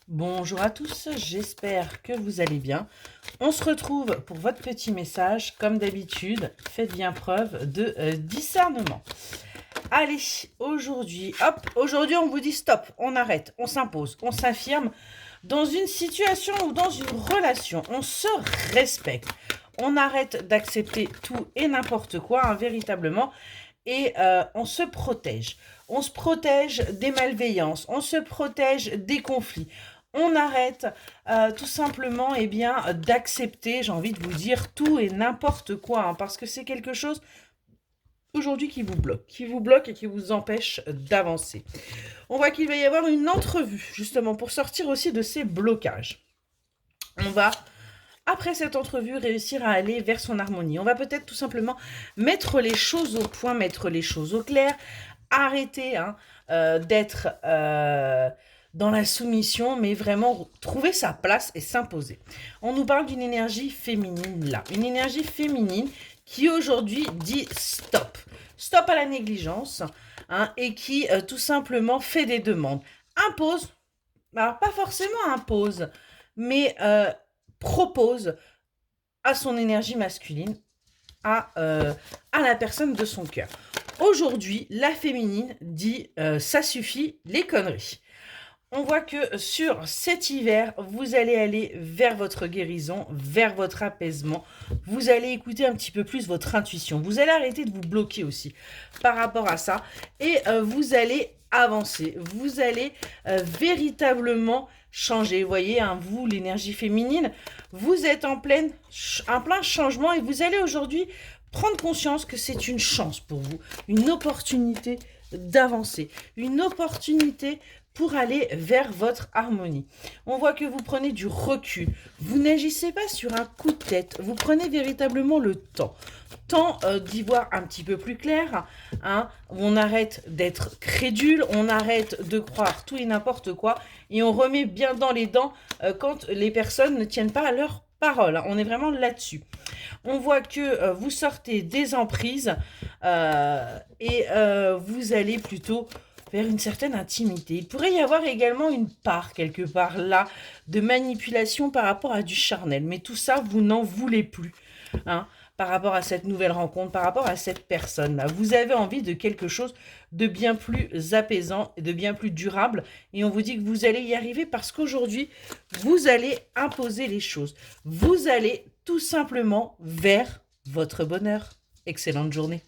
Bonjour à tous, j'espère que vous allez bien. On se retrouve pour votre petit message. Comme d'habitude, faites bien preuve de discernement. Allez, aujourd'hui, on vous dit stop, on arrête, on s'impose, on s'affirme. Dans une situation ou dans une relation, on se respecte. On arrête d'accepter tout et n'importe quoi, véritablement. Et on se protège. On se protège des malveillances, on se protège des conflits. On arrête tout simplement d'accepter, j'ai envie de vous dire, tout et n'importe quoi, parce que c'est quelque chose aujourd'hui qui vous bloque et qui vous empêche d'avancer. On voit qu'il va y avoir une entrevue, justement, pour sortir aussi de ces blocages. On va, après cette entrevue, réussir à aller vers son harmonie. On va peut-être tout simplement mettre les choses au point, mettre les choses au clair, arrêter d'être dans la soumission, mais vraiment trouver sa place et s'imposer. On nous parle d'une énergie féminine là, une énergie féminine qui aujourd'hui dit stop. Stop à la négligence et qui tout simplement fait des demandes. Impose, alors pas forcément impose, mais propose à son énergie masculine, à la personne de son cœur. Aujourd'hui, la féminine dit ça suffit les conneries. On voit que sur cet hiver, vous allez aller vers votre guérison, vers votre apaisement. Vous allez écouter un petit peu plus votre intuition. Vous allez arrêter de vous bloquer aussi par rapport à ça. Et vous allez avancer. Vous allez véritablement changer. Vous voyez, vous, l'énergie féminine, vous êtes en plein changement et vous allez aujourd'hui prendre conscience que c'est une chance pour vous, une opportunité d'avancer, une opportunité pour aller vers votre harmonie. On voit que vous prenez du recul. Vous n'agissez pas sur un coup de tête. Vous prenez véritablement le temps. Temps d'y voir un petit peu plus clair. On arrête d'être crédule. On arrête de croire tout et n'importe quoi. Et on remet bien dans les dents quand les personnes ne tiennent pas à leur parole. On est vraiment là-dessus. On voit que vous sortez des emprises et vous allez plutôt vers une certaine intimité. Il pourrait y avoir également une part, quelque part là, de manipulation par rapport à du charnel. Mais tout ça, vous n'en voulez plus. Par rapport à cette nouvelle rencontre, par rapport à cette personne-là. Vous avez envie de quelque chose de bien plus apaisant, de bien plus durable. Et on vous dit que vous allez y arriver parce qu'aujourd'hui, vous allez imposer les choses. Vous allez tout simplement vers votre bonheur. Excellente journée.